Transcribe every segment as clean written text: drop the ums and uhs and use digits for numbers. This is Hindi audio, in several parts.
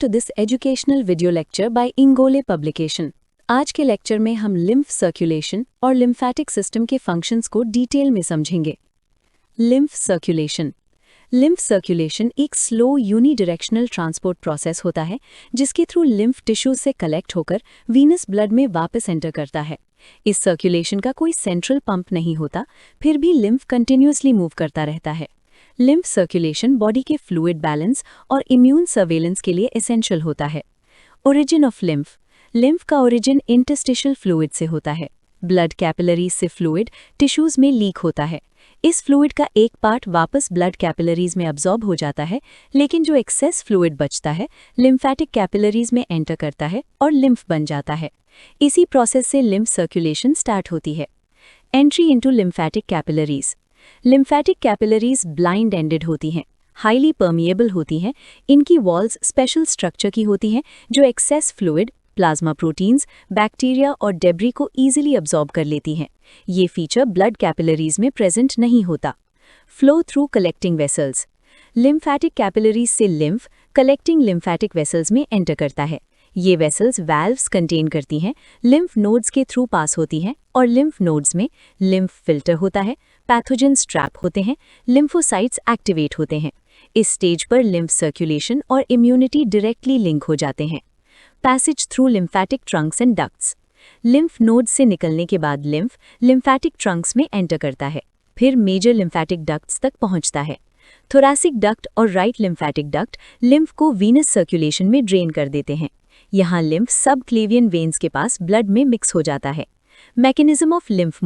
to this educational video lecture by Ingole Publication. आज के लेक्चर में हम लिम्फ सर्कुलेशन और लिम्फैटिक सिस्टम के फंक्शंस को डिटेल में समझेंगे। लिम्फ सर्कुलेशन एक स्लो यूनिडायरेक्शनल ट्रांसपोर्ट प्रोसेस होता है जिसके थ्रू लिम्फ टिश्यू से कलेक्ट होकर वीनस ब्लड में वापस एंटर करता है। इस सर्कुलेशन का कोई सेंट्रल पंप नहीं होता, फिर भी लिम्फ कंटिन्यूअसली मूव करता रहता है। लिम्फ सर्कुलेशन बॉडी के फ्लूइड बैलेंस और इम्यून सर्वेलेंस के लिए एसेंशियल होता है। ओरिजिन ऑफ लिम्फ का ओरिजिन इंटरस्टिशियल फ्लूइड से होता है। ब्लड कैपिलरीज से फ्लूइड टिश्यूज में लीक होता है। इस फ्लूइड का एक पार्ट वापस ब्लड कैपिलरीज में अब्जॉर्ब हो जाता है, लेकिन जो एक्सेस फ्लूइड बचता है लिम्फैटिक कैपिलरीज में एंटर करता है और लिम्फ बन जाता है। इसी प्रोसेस से लिम्फ सर्कुलेशन स्टार्ट होती है। Entry into lymphatic capillaries. Lymphatic capillaries blind ended होती हैं, हाईली परमिएबल होती हैं। इनकी वॉल्स स्पेशल स्ट्रक्चर की होती हैं जो access fluid, plasma proteins, bacteria और डेब्री को ईजिली अब्जॉर्ब कर लेती हैं। ये फीचर ब्लड कैपिलरीज में प्रेजेंट नहीं होता। Flow through collecting vessels. Lymphatic capillaries से लिम्फ कलेक्टिंग लिम्फैटिक वेसल्स में एंटर करता है। ये वेसल्स वाल्व्स कंटेन करती हैं, लिम्फ नोड्स के थ्रू पास होती हैं और लिम्फ नोड्स में लिम्फ फिल्टर होता है, पैथोजेंस ट्रैप होते हैं, लिम्फोसाइट्स एक्टिवेट होते हैं। इस स्टेज पर लिम्फ सर्कुलेशन और इम्यूनिटी डायरेक्टली लिंक हो जाते हैं। Passage through lymphatic Trunks and ducts. Lymph nodes से निकलने के बाद लिम्फ लिम्फैटिक ट्रंक्स में एंटर करता है, फिर मेजर लिम्फैटिक डक्ट्स तक पहुंचता है। थोरैसिक डक्ट और राइट लिम्फैटिक डक्ट लिम्फ को वीनस सर्कुलेशन में ड्रेन कर देते हैं। यहाँ लिम्फ सबक्लेवियन वेन्स के पास ब्लड में मिक्स हो जाता है। Mechanism of lymph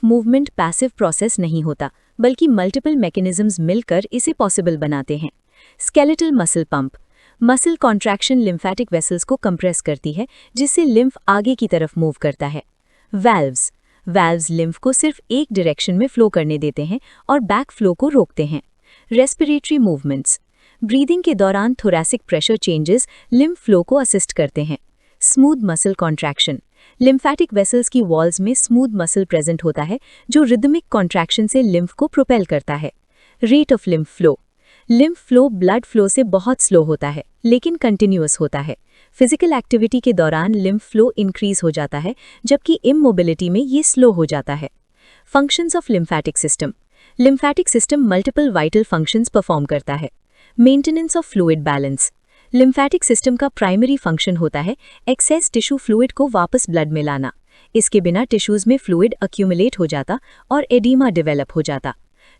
movement passive process नहीं होता, बल्कि मल्टीपल मैकेनिज्म्स मिलकर इसे पॉसिबल बनाते हैं। Skeletal muscle pump. Muscle contraction lymphatic vessels को कंप्रेस करती है, जिससे लिम्फ आगे की तरफ मूव करता है। वाल्व्स लिम्फ को सिर्फ एक डायरेक्शन में फ्लो करने देते हैं और बैक फ्लो को रोकते हैं। Respiratory movements. ब्रीदिंग के दौरान thoracic pressure changes lymph flow को असिस्ट करते हैं। Smooth muscle contraction. Lymphatic vessels की वॉल्स में स्मूथ मसल प्रेजेंट होता है जो रिदमिक कॉन्ट्रैक्शन से लिम्फ को प्रोपेल करता है। Rate of lymph flow blood flow से बहुत स्लो होता है, लेकिन कंटिन्यूअस होता है। फिजिकल एक्टिविटी के दौरान लिम्फ फ्लो इंक्रीज हो जाता है, जबकि इमोबिलिटी में ये स्लो हो जाता है। Functions of lymphatic system multiple vital functions perform करता है। Maintenance of fluid balance. Lymphatic system का प्राइमरी फंक्शन होता है एक्सेस टिश्यू फ्लूइड को वापस ब्लड में लाना। इसके बिना टिश्यूज में फ्लूइड अक्यूमुलेट हो जाता और एडीमा डेवलप हो जाता।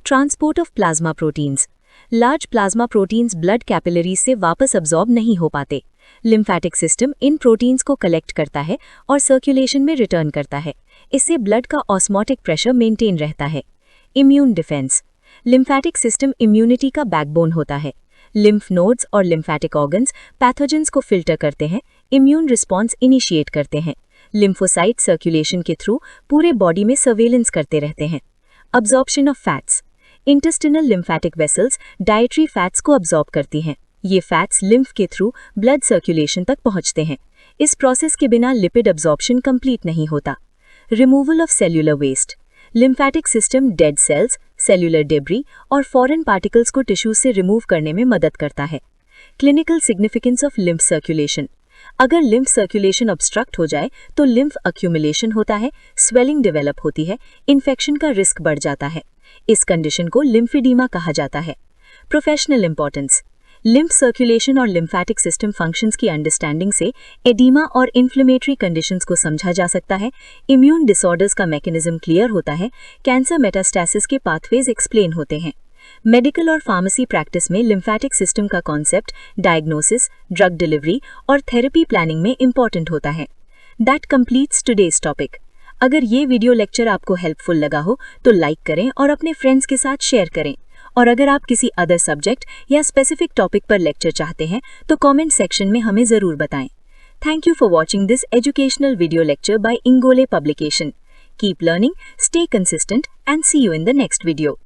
Transport of plasma proteins. Large plasma proteins blood capillaries से वापस अब्जॉर्ब नहीं हो पाते। लिम्फैटिक सिस्टम इन प्रोटीन्स को कलेक्ट करता है और सर्कुलेशन में रिटर्न करता है। इससे ब्लड का ऑस्मोटिक प्रेशर मेंटेन रहता है। Immune defence. Lymphatic system immunity का बैकबोन होता है। लिम्फ नोड्स और लिम्फैटिक ऑर्गन्स पैथोजेंस को फिल्टर करते हैं, इम्यून रिस्पॉन्स इनिशिएट करते हैं। लिम्फोसाइट सर्कुलेशन के थ्रू पूरे बॉडी में सर्वेलेंस करते रहते हैं। Absorption of fats. Intestinal lymphatic vessels dietary fats को अब्जॉर्ब करती हैं। ये फैट्स लिम्फ के थ्रू ब्लड सर्कुलेशन तक पहुंचते हैं। इस प्रोसेस के बिना लिपिड अब्जॉर्प्शन कंप्लीट नहीं होता। Removal of cellular waste. Lymphatic system dead cells, cellular debris और फॉरेन पार्टिकल्स को टिश्यू से रिमूव करने में मदद करता है। Clinical significance of lymph circulation. अगर लिम्फ सर्कुलेशन ऑब्स्ट्रक्ट हो जाए तो लिम्फ अक्यूमुलेशन होता है, स्वेलिंग डेवलप होती है, इन्फेक्शन का रिस्क बढ़ जाता है। इस कंडीशन को लिम्फेडीमा कहा जाता है। Professional importance. लिम्फ सर्कुलेशन और लिम्फैटिक सिस्टम फंक्शंस की अंडरस्टैंडिंग से एडीमा और इन्फ्लेमेटरी कंडीशंस को समझा जा सकता है। इम्यून डिसऑर्डर्स का मैकेनिज्म क्लियर होता है। कैंसर मेटास्टेसिस के पाथवेज एक्सप्लेन होते हैं। मेडिकल और फार्मेसी प्रैक्टिस में लिम्फैटिक सिस्टम का कॉन्सेप्ट डायग्नोसिस, ड्रग डिलीवरी और थेरेपी प्लानिंग में इंपॉर्टेंट होता है। That completes today's topic. अगर ये वीडियो लेक्चर आपको हेल्पफुल लगा हो तो लाइक करें और अपने फ्रेंड्स के साथ शेयर करें। और अगर आप किसी अदर सब्जेक्ट या स्पेसिफिक टॉपिक पर लेक्चर चाहते हैं तो कमेंट सेक्शन में हमें ज़रूर बताएं। Thank you for watching this educational video lecture by Ingole publication. Keep learning, stay consistent and see you in the next video.